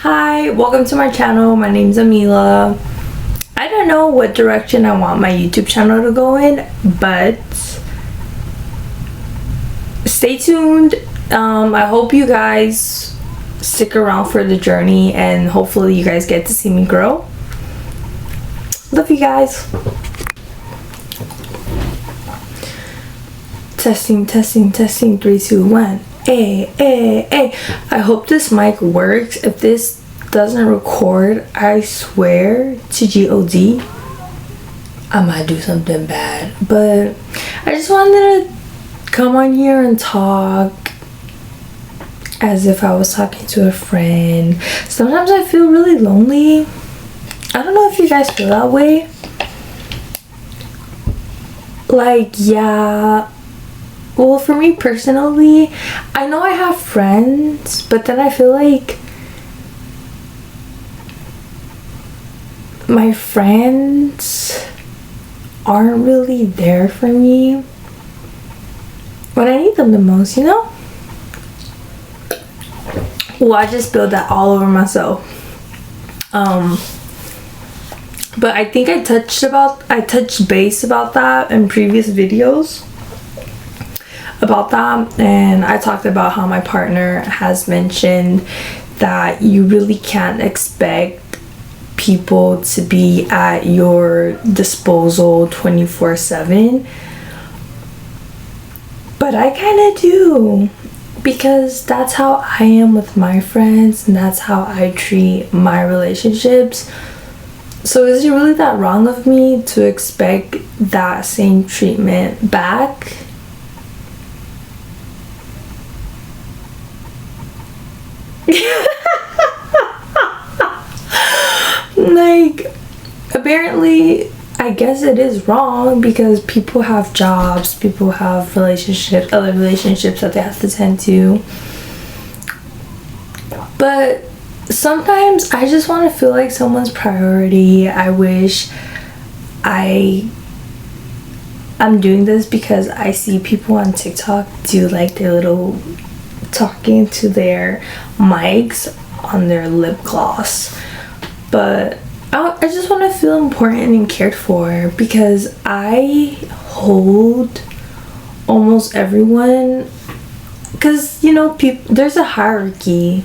Hi, welcome to my channel. My name's Amila. I don't know what direction I want my YouTube channel to go in, but stay tuned. I hope you guys stick around for the journey and hopefully you guys get to see me grow. Love you guys. Testing 3 2 1. Hey. I hope this mic works. If this doesn't record, I swear to God I might do something bad. But I just wanted to come on here and talk as if I was talking to a friend. Sometimes I feel really lonely. I don't know if you guys feel that way. Like, yeah. Well, for me personally, I know I have friends, but then I feel like my friends aren't really there for me when I need them the most, you know? Well, I just spilled that all over myself. But I think I touched base about that in previous videos. About that, and I talked about how my partner has mentioned that you really can't expect people to be at your disposal 24/7, but I kind of do, because that's how I am with my friends and that's how I treat my relationships. So is it really that wrong of me to expect that same treatment back? Like, apparently I guess it is wrong because people have jobs, people have relationships, other relationships that they have to tend to. But sometimes I just want to feel like someone's priority. I wish I'm doing this because I see people on TikTok do like their little talking to their mics on their lip gloss, but I just want to feel important and cared for, because I hold almost everyone, because you know, there's a hierarchy.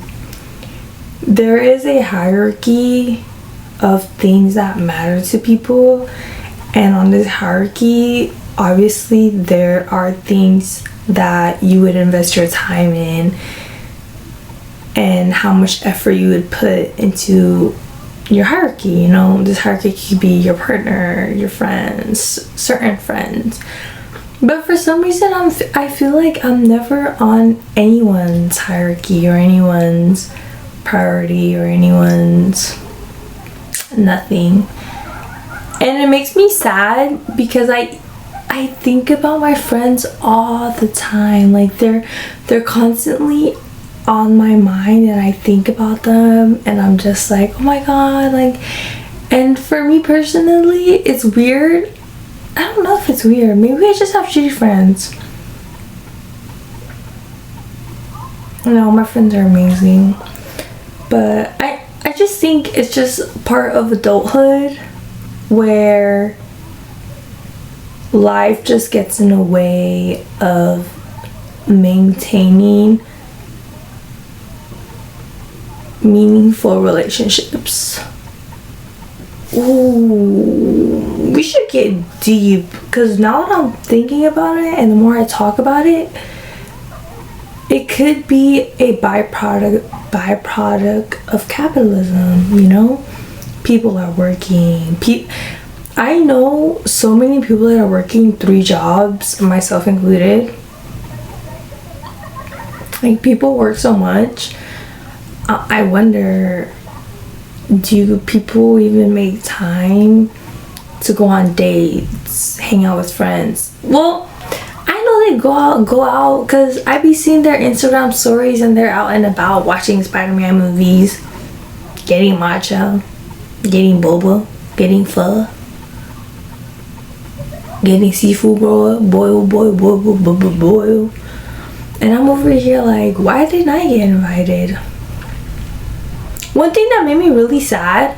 There is a hierarchy of things that matter to people, and on this hierarchy obviously there are things that you would invest your time in and how much effort you would put into your hierarchy. You know, this hierarchy could be your partner, your friends, certain friends. But for some reason I feel like I'm never on anyone's hierarchy or anyone's priority or anyone's nothing. And it makes me sad because I think about my friends all the time. Like they're constantly on my mind, and I think about them and I'm just like, oh my god. Like, and for me personally, it's weird. I don't know if it's weird. Maybe I just have shitty friends. No, my friends are amazing. But I just think it's just part of adulthood where life just gets in the way of maintaining meaningful relationships. Ooh, we should get deep, because now that I'm thinking about it and the more I talk about it, it could be a byproduct of capitalism, you know? People are working. I know so many people that are working 3 jobs, myself included. Like, people work so much. I wonder, do people even make time to go on dates, hang out with friends? Well, I know they go out because I be seeing their Instagram stories and they're out and about watching Spider-Man movies, getting matcha, getting boba, getting pho, getting seafood boil. And I'm over here like, why didn't I get invited? one thing that made me really sad.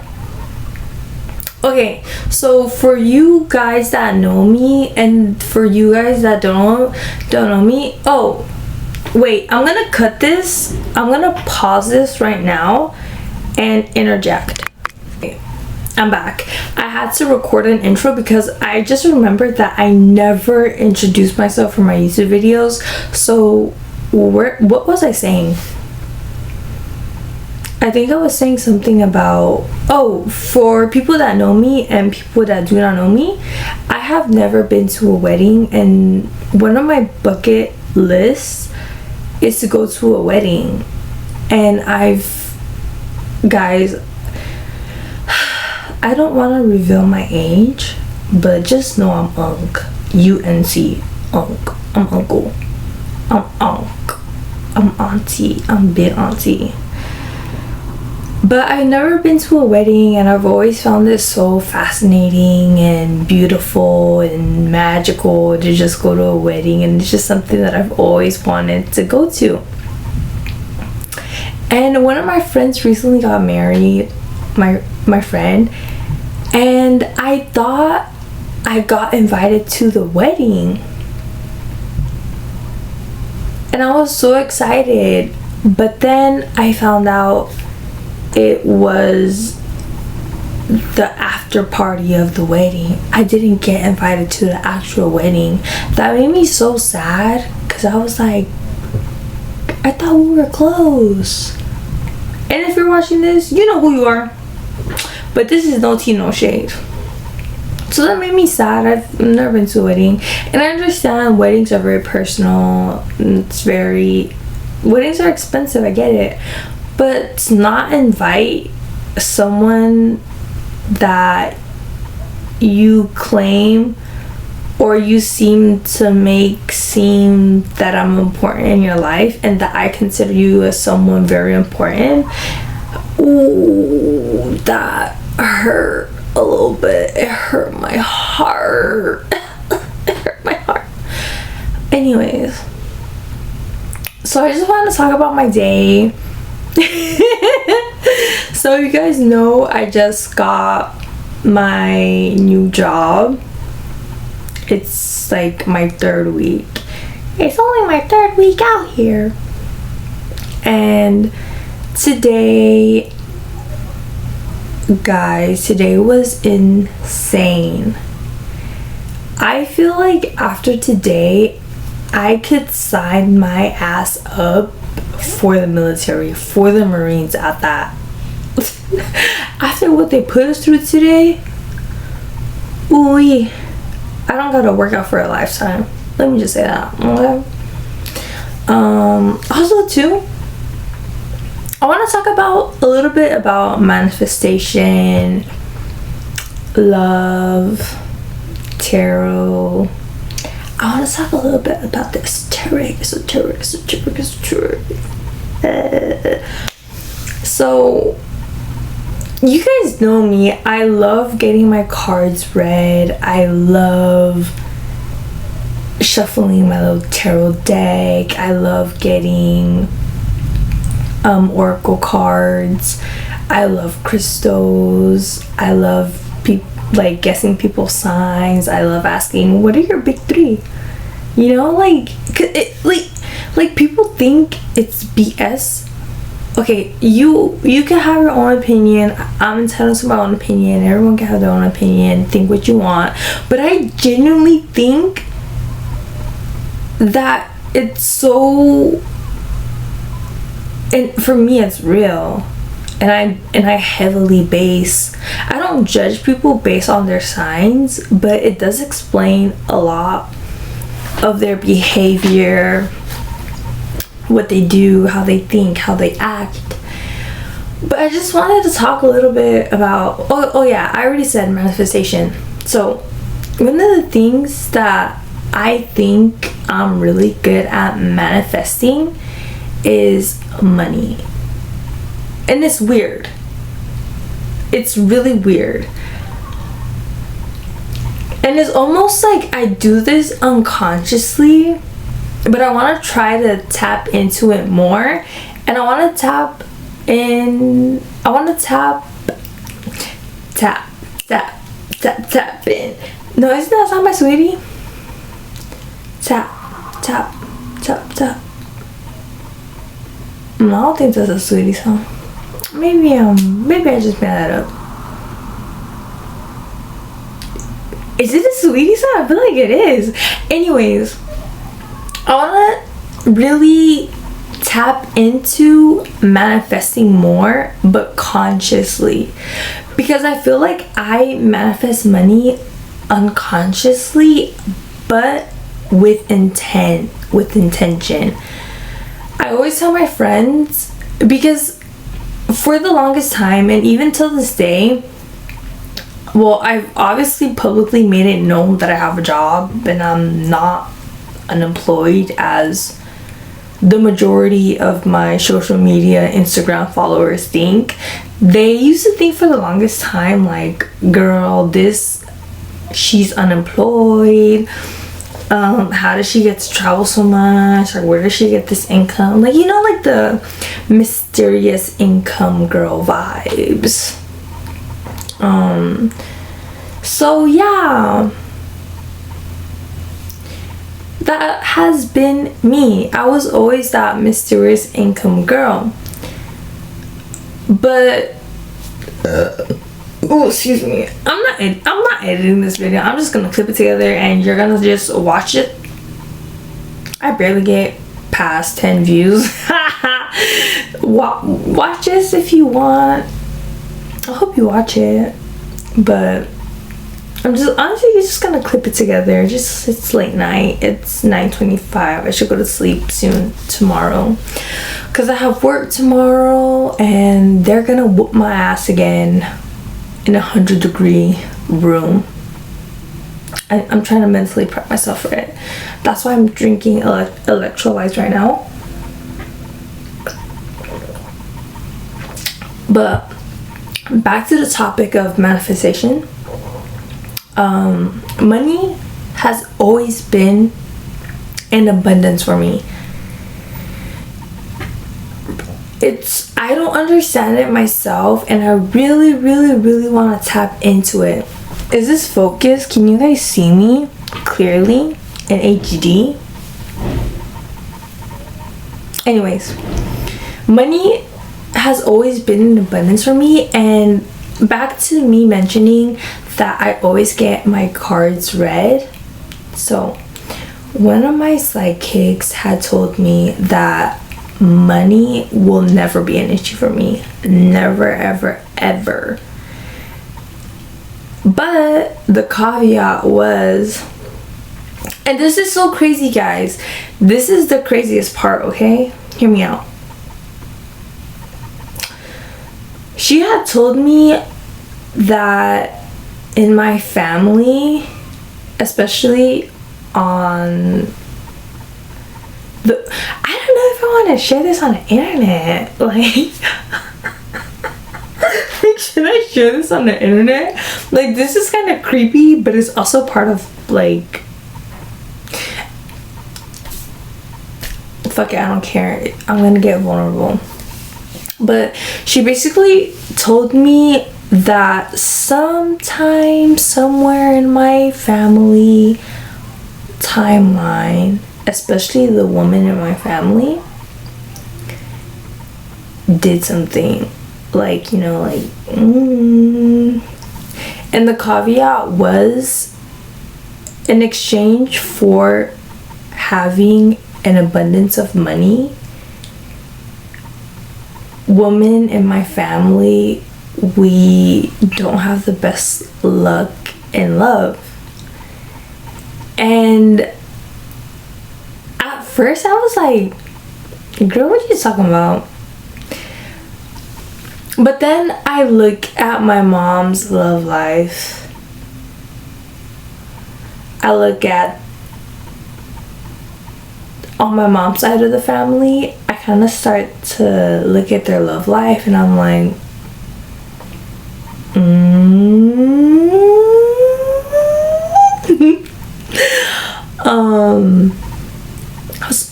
Okay, so for you guys that know me and for you guys that don't know me, oh wait, I'm gonna cut this. I'm gonna pause this right now and interject. Okay, I'm back. I had to record an intro because I just remembered that I never introduced myself for my YouTube videos. So what was I saying? I think I was saying something about, oh, for people that know me and people that do not know me, I have never been to a wedding, and one of my bucket lists is to go to a wedding. And guys, I don't want to reveal my age, but just know I'm Unc. UNC. Unc. I'm uncle. I'm Unc. I'm auntie. I'm big auntie. But I've never been to a wedding, and I've always found it so fascinating and beautiful and magical to just go to a wedding, and it's just something that I've always wanted to go to. And one of my friends recently got married, my friend, and I thought I got invited to the wedding. And I was so excited, but then I found out it was the after party of the wedding. I didn't get invited to the actual wedding. That made me so sad because I was like, I thought we were close. And if you're watching this, you know who you are. But this is no tea, no shade. So that made me sad. I've never been to a wedding. And I understand weddings are very personal. Weddings are expensive, I get it. But to not invite someone that you claim or you seem to make seem that I'm important in your life and that I consider you as someone very important, ooh, that hurt a little bit. It hurt my heart. It hurt my heart. Anyways, so I just want to talk about my day. So you guys know I just got my new job. It's like my 3rd week. It's only my 3rd week out here. And today, guys, today was insane. I feel like after today I could sign my ass up for the military, for the Marines at that. After what they put us through today, ooh, I don't gotta work out for a lifetime. Let me just say that. Okay. Also too, I want to talk about a little bit about manifestation, love, tarot. I want to talk a little bit about the esoteric. So, you guys know me. I love getting my cards read. I love shuffling my little tarot deck. I love getting oracle cards. I love crystals. I love guessing people's signs. I love asking, what are your big 3? You know, like people think it's BS. Okay, you can have your own opinion. I'm entitled to my own opinion. Everyone can have their own opinion. Think what you want. But I genuinely think that it's so, and for me it's real. And I heavily base, I don't judge people based on their signs, but it does explain a lot of their behavior, what they do, how they think, how they act. But I just wanted to talk a little bit about, oh yeah, I already said manifestation. So one of the things that I think I'm really good at manifesting is money. And it's weird. It's really weird. And it's almost like I do this unconsciously, but I want to try to tap into it more. And I want to tap in I want to tap in. No, isn't that song by Sweetie? Tap. No, I don't think that's a Sweetie song. Maybe I just made that up. Is it a Sweetie song? I feel like it is. Anyways, I want to really tap into manifesting more, but consciously, because I feel like I manifest money unconsciously, but with intention. I always tell my friends, because for the longest time, and even till this day, well, I've obviously publicly made it known that I have a job and I'm not unemployed, as the majority of my social media Instagram followers think. They used to think for the longest time, like, girl, she's unemployed, how does she get to travel so much, or where does she get this income, like, you know, like the mysterious income girl vibes. So yeah, that has been me. I was always that mysterious income girl. But oh, excuse me, I'm not editing this video. I'm just gonna clip it together and you're gonna just watch it. I barely get past 10 views. Watch this if you want. I hope you watch it, but I'm just honestly just gonna clip it together. It's late night. It's 9:25. I should go to sleep soon tomorrow, because I have work tomorrow and they're gonna whoop my ass again in a 100-degree room. I'm trying to mentally prep myself for it. That's why I'm drinking electrolytes right now. But back to the topic of manifestation. Money has always been in abundance for me. I don't understand it myself, and I really want to tap into it. Is this focus? Can you guys see me clearly in HD? Anyways, money has always been in abundance for me, and back to me mentioning that I always get my cards read. So one of my sidekicks had told me that money will never be an issue for me. Never, ever. But the caveat was, and this is so crazy, guys. This is the craziest part, okay? Hear me out. She had told me that in my family, especially on the, I don't know if I want to share this on the internet, like should I share this on the internet? Like, this is kind of creepy, but it's also part of, like, fuck it, I don't care, I'm gonna get vulnerable. But she basically told me that sometime, somewhere in my family timeline, especially the woman in my family, did something, like, you know, like, and the caveat was, in exchange for having an abundance of money, women in my family, we don't have the best luck in love. And at first I was like, girl, what are you talking about? But then I look at my mom's love life. I look at, on my mom's side of the family, I kind of start to look at their love life, and I'm like,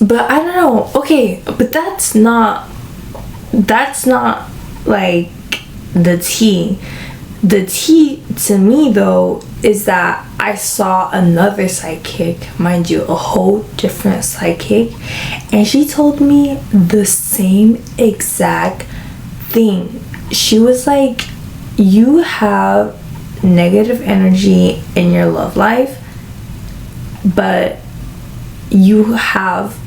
but I don't know. Okay, but that's not like the tea. The tea to me though is that I saw another psychic, mind you, a whole different psychic, and she told me the same exact thing. She was like, you have negative energy in your love life, but you have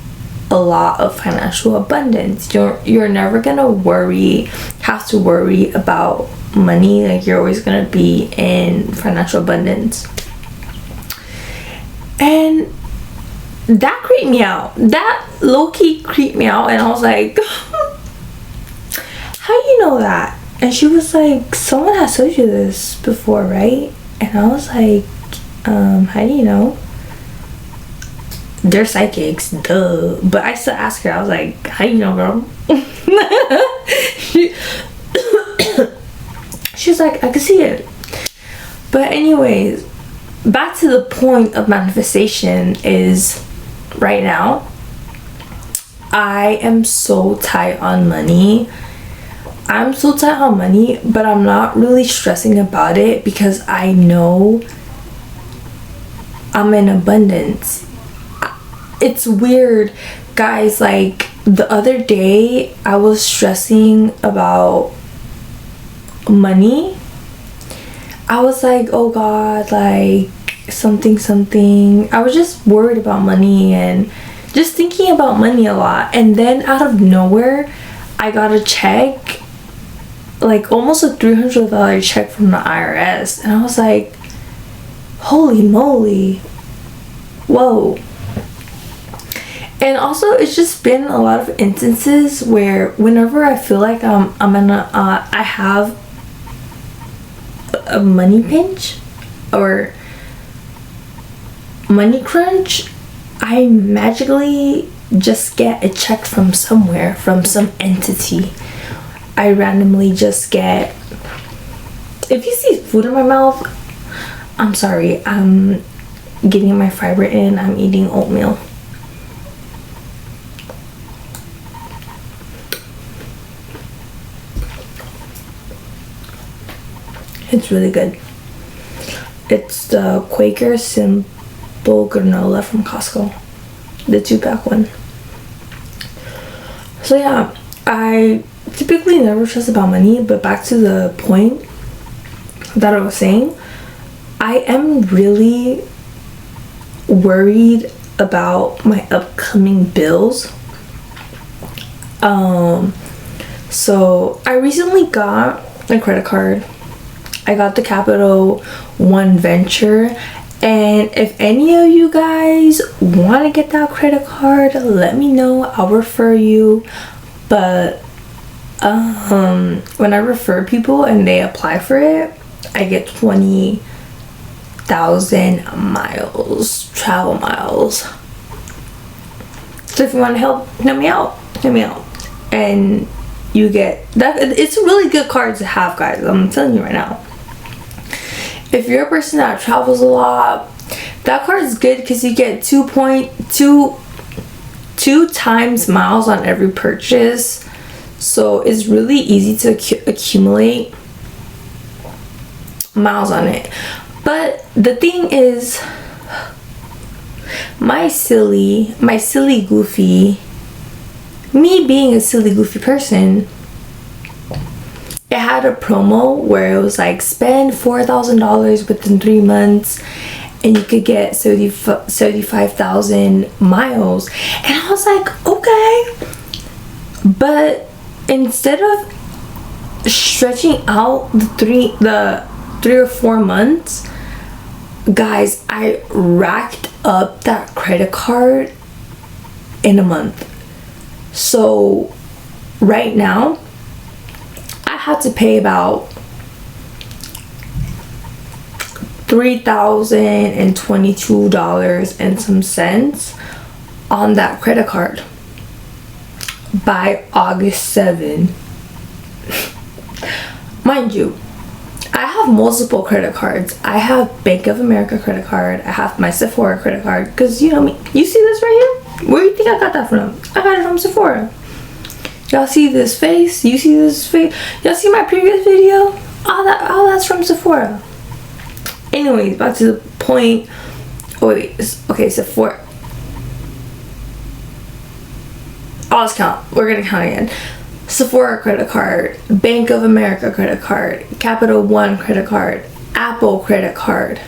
a lot of financial abundance. You're never gonna have to worry about money. Like, you're always gonna be in financial abundance. And that creeped me out. That low-key creeped me out, and I was like, how do you know that? And she was like, someone has told you this before, right? And I was like, how do you know? They're psychics, duh. But I still asked her, I was like, how do you know, girl? She's like, I can see it. But anyways, back to the point of manifestation is, right now, I am so tight on money. I'm so tight on money, but I'm not really stressing about it because I know I'm in abundance. It's weird, guys. Like, the other day I was stressing about money. I was like, oh god, like something. I was just worried about money and just thinking about money a lot. And then out of nowhere, I got a check, like almost a $300 check from the IRS, and I was like, holy moly, whoa. And also, it's just been a lot of instances where whenever I feel like I have a money pinch or money crunch, I magically just get a check from somewhere, from some entity. I randomly just get, if you see food in my mouth, I'm sorry, I'm getting my fiber in. I'm eating oatmeal. It's really good. It's the Quaker Simple Granola from Costco, the 2-pack one. So yeah, I typically never stress about money, but back to the point that I was saying, I am really worried about my upcoming bills. So I recently got a credit card. I got the Capital One Venture, and if any of you guys want to get that credit card, let me know. I'll refer you. But when I refer people and they apply for it, I get 20,000 miles, travel miles. So if you want to help me out, and you get that. It's a really good card to have, guys. I'm telling you right now. If you're a person that travels a lot, that card is good because you get 2 times miles on every purchase. So it's really easy to accumulate miles on it. But the thing is, my silly goofy, me being a silly goofy person, it had a promo where it was like, spend $4,000 within 3 months and you could get 75,000 miles. And I was like, okay. But instead of stretching out the 3 or 4 months, guys, I racked up that credit card in a month. So right now I had to pay about $3,022 and some cents on that credit card by August 7. Mind you, I have multiple credit cards. I have Bank of America credit card. I have my Sephora credit card. Because you know me. You see this right here? Where do you think I got that from? I got it from Sephora. Y'all see this face? You see this face? Y'all see my previous video? All that's from Sephora. Anyways, back to the point. Oh wait, okay, Sephora. Let's count. We're gonna count again. Sephora credit card, Bank of America credit card, Capital One credit card, Apple credit card.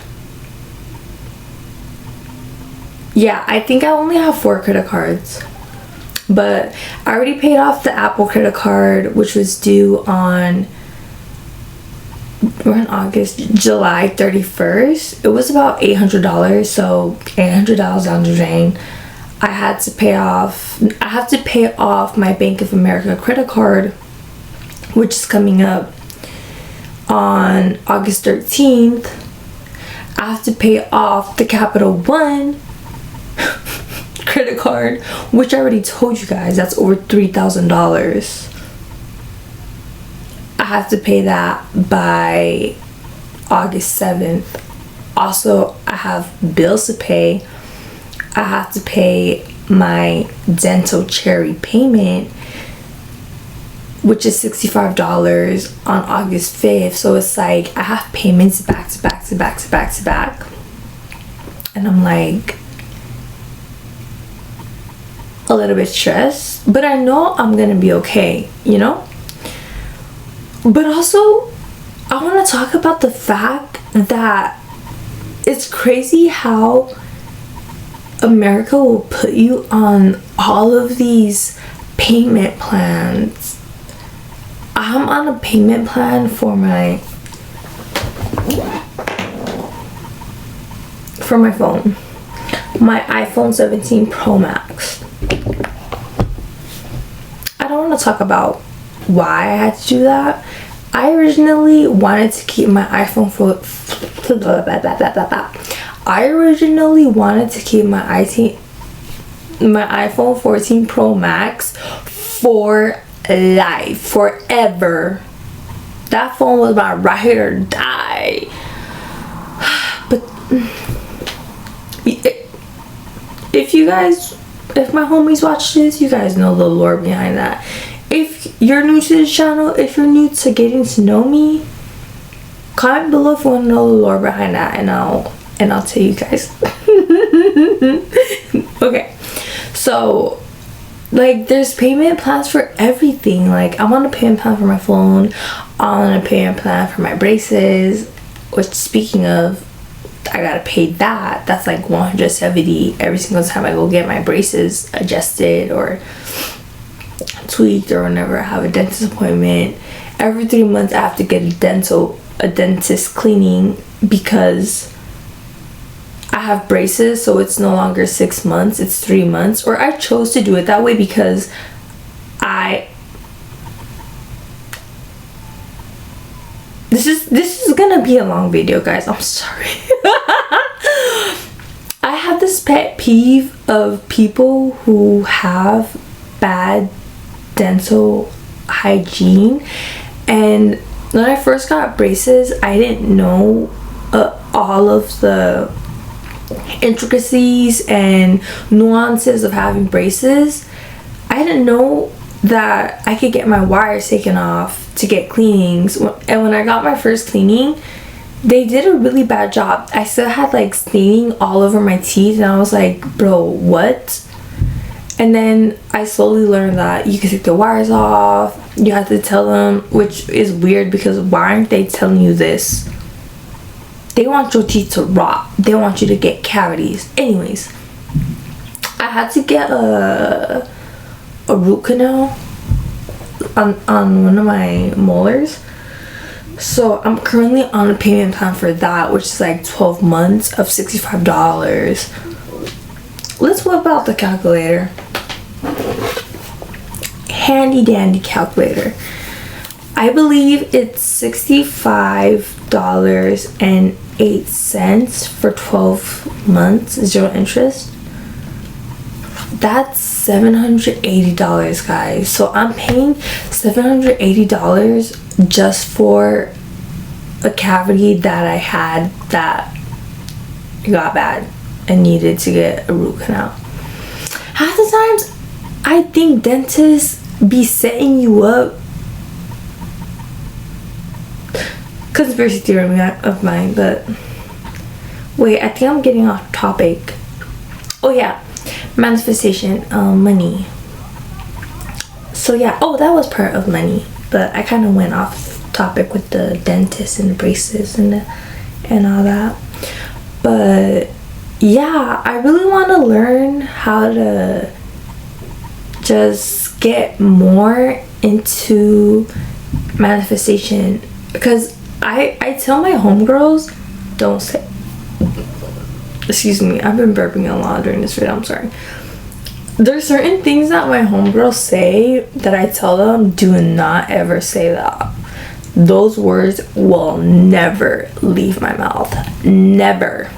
Yeah, I think I only have 4 credit cards. But I already paid off the Apple credit card, which was due on, we're in August, July 31st. It was about $800, so $800 down the drain. I have to pay off my Bank of America credit card, which is coming up on August 13th. I have to pay off the Capital One credit card, which I already told you guys, that's over $3,000. I have to pay that by August 7th. Also, I have bills to pay. I have to pay my dental cherry payment, which is $65 on August 5th. So it's like I have payments back to back to back to back to back. And I'm like a little bit stressed, but I know I'm gonna be okay, you know? But also, I want to talk about the fact that it's crazy how America will put you on all of these payment plans. I'm on a payment plan for my phone, my iPhone 17 Pro Max. I don't want to talk about why I had to do that. I originally wanted to keep my iPhone iPhone 14 Pro Max for life, forever. That phone was my ride or die. But if my homies watch this, you guys know the lore behind that. If you're new to this channel, if you're new to getting to know me, comment below if you want to know the lore behind that, and I'll tell you guys. Okay, so like there's payment plans for everything. Like I'm on a payment plan for my phone, I'm on a payment plan for my braces, which, speaking of, I gotta pay that. That's like $170 every single time I go get my braces adjusted or tweaked, or whenever I have a dentist appointment. Every 3 months I have to get a dentist cleaning because I have braces, so it's no longer 6 months, it's 3 months. Or I chose to do it that way because this is gonna be a long video, guys, I'm sorry. I have this pet peeve of people who have bad dental hygiene. And when I first got braces, I didn't know all of the intricacies and nuances of having braces. I didn't know that I could get my wires taken off to get cleanings. And when I got my first cleaning, they did a really bad job. I still had like staining all over my teeth, and I was like, bro, what? And then I slowly learned that you can take the wires off. You have to tell them, which is weird because why aren't they telling you this? They want your teeth to rot. They want you to get cavities. Anyways, I had to get a root canal on one of my molars. So I'm currently on a payment plan for that, which is like 12 months of $65. Let's whip out the calculator. Handy dandy calculator. I believe it's $65.08 for 12 months, 0 interest. That's $780, guys. So I'm paying $780 just for a cavity that I had that got bad and needed to get a root canal. Half the times I think dentists be setting you up. Conspiracy theory of mine, but wait, I think I'm getting off topic. Oh yeah, manifestation, money. So yeah, oh, that was part of money, but I kind of went off topic with the dentist and the braces and all that. But yeah, I really want to learn how to just get more into manifestation, because I tell my homegirls, don't say, excuse me, I've been burping a lot during this video, I'm sorry. There's certain things that my homegirls say that I tell them, do not ever say that. Those words will never leave my mouth. Never.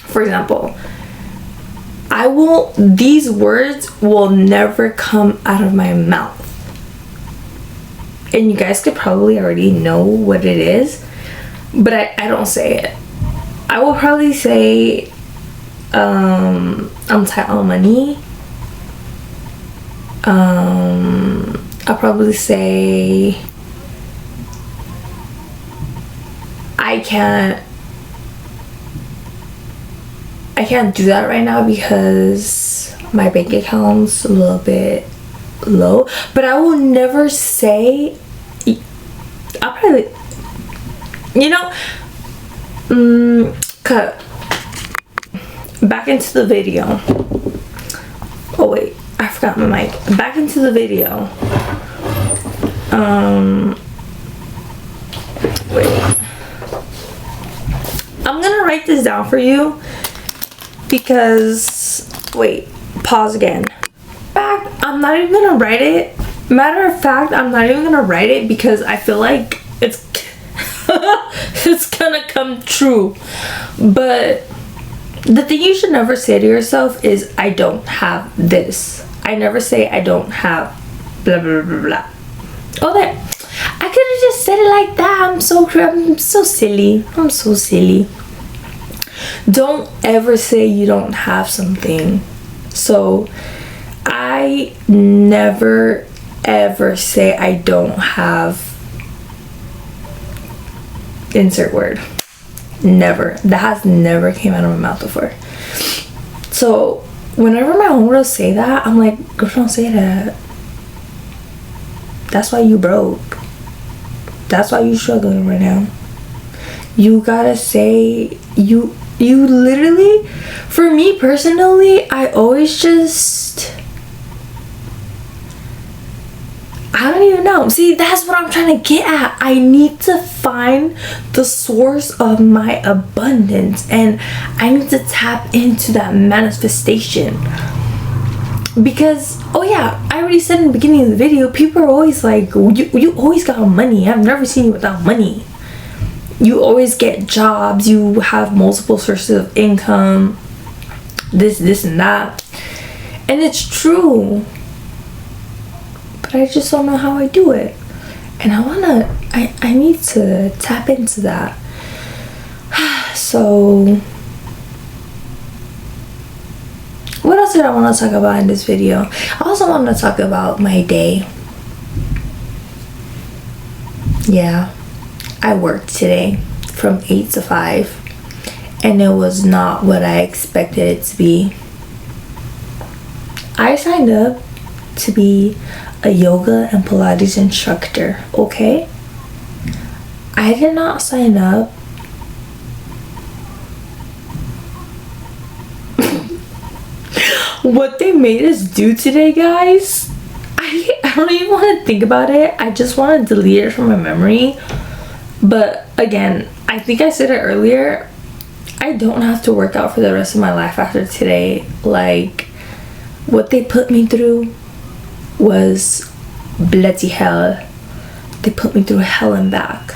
For example, these words will never come out of my mouth. And you guys could probably already know what it is, but I don't say it. I will probably say, I'm tight on money. I'll probably say, I can't do that right now because my bank account's a little bit low. But I will never say, I'll probably, you know, cut back into the video. Oh wait, I forgot my mic. Back into the video. Wait, I'm gonna write this down for you because, wait, pause again. Back, I'm not even gonna write it. Matter of fact, I'm not even gonna write it because I feel like it's it's gonna come true. But the thing you should never say to yourself is, I don't have this. I never say I don't have blah blah blah blah. Oh, there. I could have just said it like that. I'm so silly. I'm so silly. Don't ever say you don't have something. So I never ever say I don't have insert word. Never. That has never came out of my mouth before. So whenever my homegirls say that, I'm like, girl, don't say that. That's why you broke. That's why you struggling right now. You gotta say, you literally, for me personally, I always just, I don't even know. See, that's what I'm trying to get at. I need to find the source of my abundance, and I need to tap into that manifestation. Because, oh yeah, I already said in the beginning of the video, people are always like, you always got money. I've never seen you without money. You always get jobs. You have multiple sources of income. This, and that. And it's true. But I just don't know how I do it. And I need to tap into that. So, what else did I want to talk about in this video? I also want to talk about my day. Yeah, I worked today from 8 to 5. And it was not what I expected it to be. I signed up to be a yoga and Pilates instructor, okay? I did not sign up what they made us do today, guys. I don't even want to think about it. I just want to delete it from my memory. But again, I think I said it earlier, I don't have to work out for the rest of my life after today. Like, what they put me through was bloody hell. They put me through hell and back.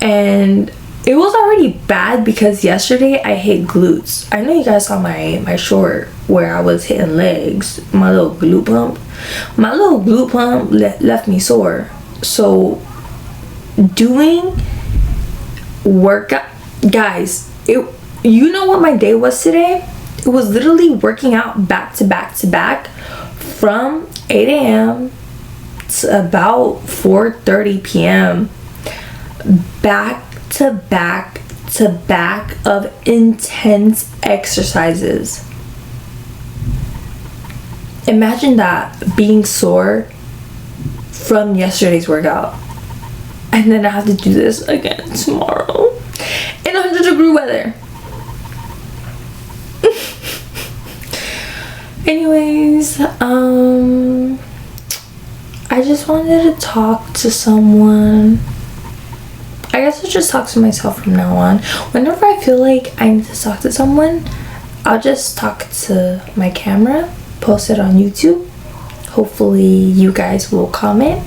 And it was already bad because yesterday I hit glutes. I know you guys saw my short where I was hitting legs, my little glute pump. My little glute pump left me sore. So doing workout, guys, you know what my day was today? It was literally working out back to back to back from 8 a.m. to about 4:30 p.m. back to back to back of intense exercises. Imagine that, being sore from yesterday's workout, and then I have to do this again tomorrow in 100-degree weather. Anyways, I just wanted to talk to someone. I guess I'll just talk to myself from now on. Whenever I feel like I need to talk to someone, I'll just talk to my camera, post it on YouTube. Hopefully you guys will comment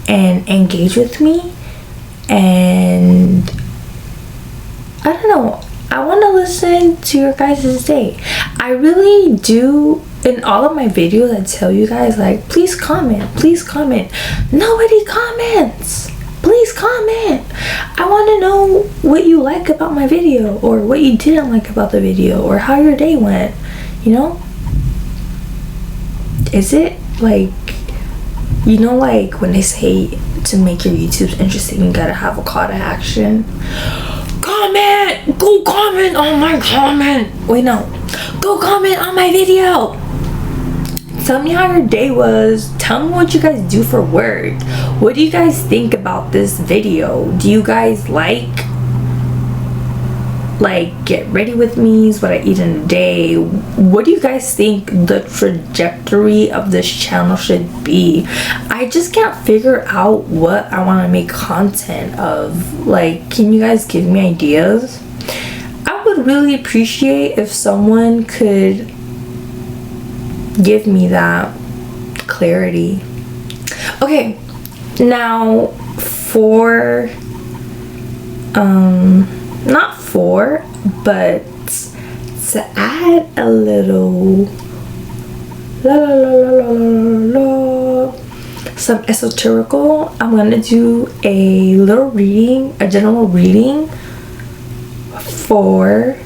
and engage with me, and I don't know, I want to listen to your guys' day. I really do. In all of my videos I tell you guys, like, please comment, please comment. Nobody comments. Please comment. I want to know what you like about my video, or what you didn't like about the video, or how your day went, you know? Is it like, you know, like when they say to make your YouTubes interesting, you gotta have a call to action? Comment! Go comment on my comment! Wait, no. Go comment on my video! Tell me how your day was. Tell me what you guys do for work. What do you guys think about this video? Do you guys like get ready with me, is what I eat in a day? What do you guys think the trajectory of this channel should be? I just can't figure out what I want to make content of. Like, can you guys give me ideas? I would really appreciate if someone could give me that clarity. Okay, now for not for, but to add a little some esoterical, I'm gonna do a little reading, a general reading for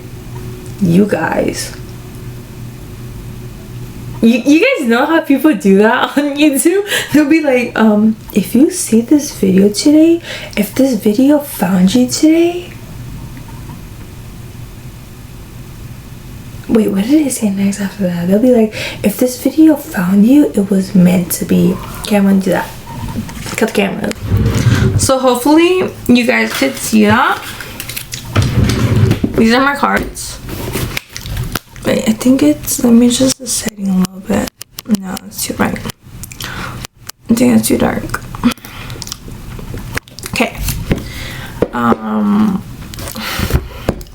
you guys. You guys know how people do that on YouTube? They'll be like, if you see this video today, if this video found you today. Wait, what did they say next after that? They'll be like, if this video found you, it was meant to be. Okay, I'm gonna do that. Cut the camera. So hopefully you guys could see that. These are my cards. Wait, I think it's, let me just the setting a little bit. No, it's too bright. I think it's too dark. Okay.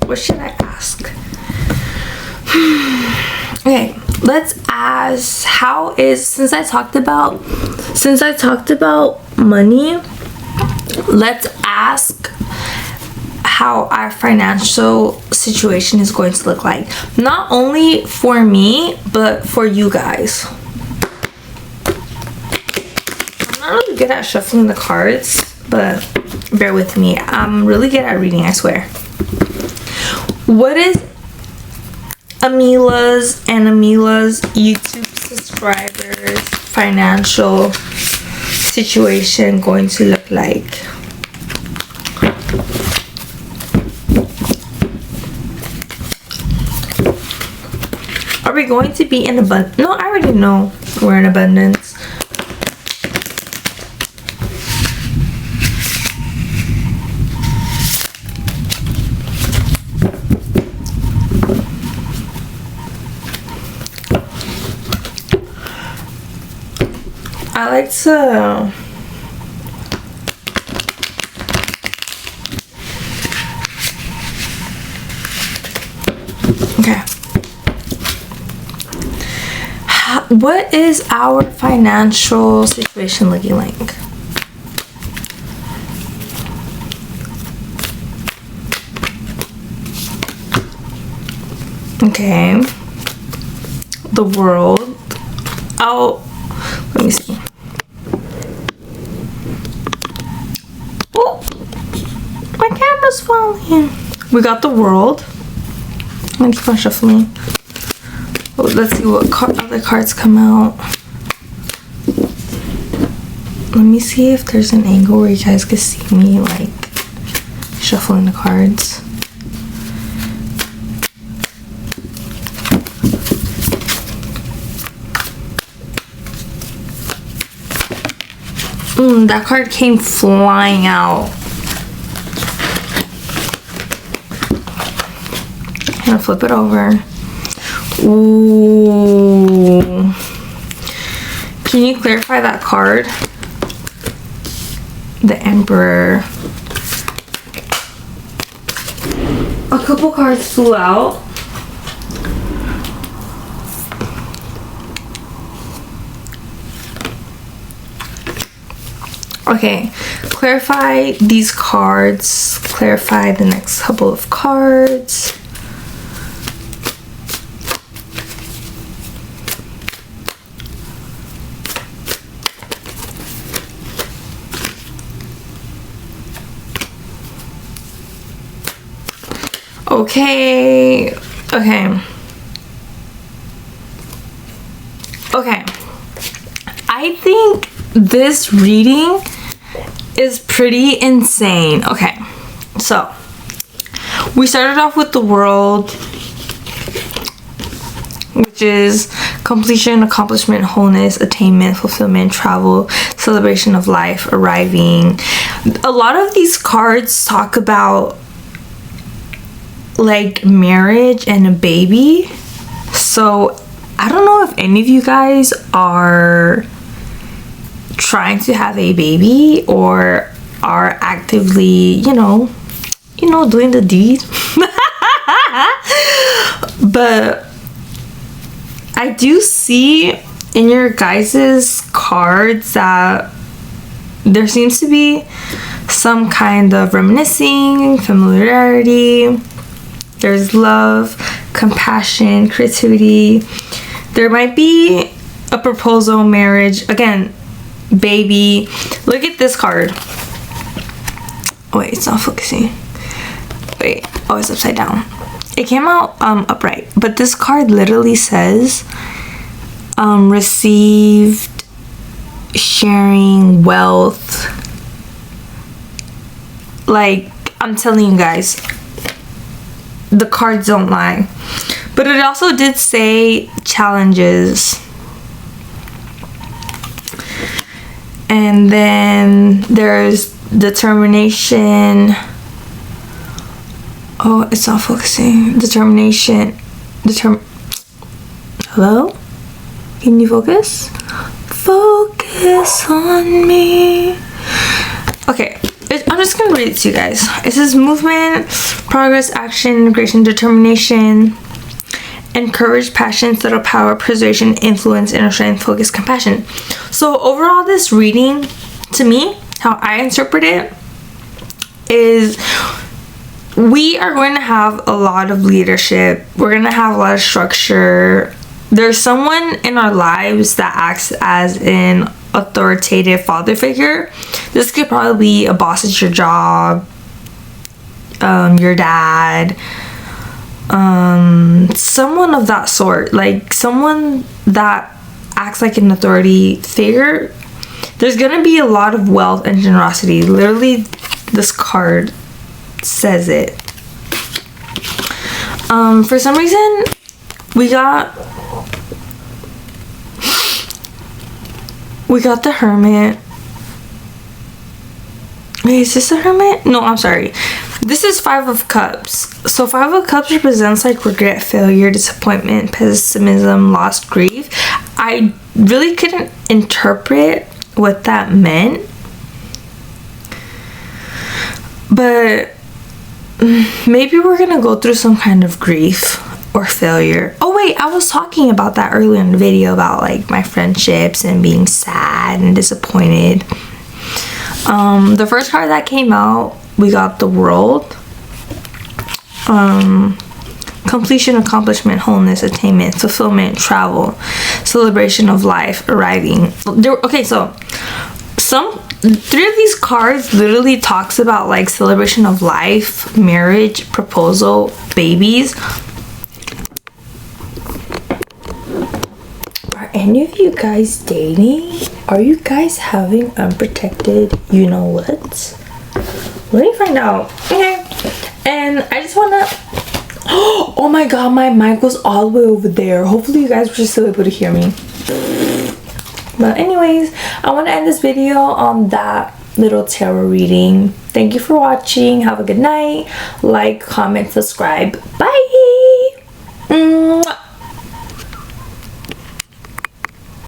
What should I ask? Okay, let's ask, how is, since I talked about money, let's ask how our financial situation is going to look like, not only for me but for you guys. I'm not really good at shuffling the cards, but bear with me. I'm really good at reading, I swear. What is Amila's and Amila's YouTube subscribers' financial situation going to look like? Are we going to be in abundance? No, I already know we're in abundance. I like to okay. What is our financial situation looking like? Okay. The world. Oh, let me see. Oh, my camera's falling. We got the world. I'm gonna keep on shuffling. Oh, let's see what other cards come out. let me see if there's an angle where you guys can see me like shuffling the cards. That card came flying out. I'm gonna flip it over. Ooh. Can you clarify that card? The Emperor. A couple cards flew out. Okay, clarify these cards. Clarify the next couple of cards. Okay. I think this reading is pretty insane. Okay, so we started off with the World, which is completion, accomplishment, wholeness, attainment, fulfillment, travel, celebration of life, arriving. A lot of these cards talk about like marriage and a baby. So I don't know if any of you guys are trying to have a baby or are actively, you know, doing the deed. But I do see in your guys's cards that there seems to be some kind of reminiscing, familiarity. There's love, compassion, creativity. There might be a proposal, marriage, again, baby. Look at this card. Oh wait, it's not focusing. Wait, oh, it's upside down. It came out upright, but this card literally says received, sharing, wealth. Like, I'm telling you guys, the cards don't lie. But it also did say challenges. And then there's determination. Oh, it's not focusing. Determination. Hello? Can you focus? Focus on me. Okay, I'm just gonna read it to you guys. It says movement, progress, action, integration, determination, encourage, passion, subtle power, persuasion, influence, inner strength, focus, compassion. So overall, this reading, to me, how I interpret it, is we are going to have a lot of leadership. We're going to have a lot of structure. There's someone in our lives that acts as an authoritative father figure. This could probably be a boss at your job, your dad, someone of that sort, like someone that acts like an authority figure. There's gonna be a lot of wealth and generosity. Literally, this card says it. For some reason, we got the Hermit. Wait, is this the Hermit? No, I'm sorry. This is Five of Cups. So Five of Cups represents like regret, failure, disappointment, pessimism, loss, grief. I really couldn't interpret what that meant. But maybe we're gonna go through some kind of grief or failure. Oh wait, I was talking about that earlier in the video about like my friendships and being sad and disappointed. The first card that came out, we got the World. Completion, accomplishment, wholeness, attainment, fulfillment, travel, celebration of life, arriving. Okay, so three of these cards literally talks about like celebration of life, marriage, proposal, babies. Our any of you guys dating? Are you guys having unprotected you know what? Let me find out. Okay. And I just wanna, oh my god, my mic was all the way over there. Hopefully you guys were still able to hear me. But anyways, I want to end this video on that little tarot reading. Thank you for watching. Have a good night. Like, comment, subscribe. Bye.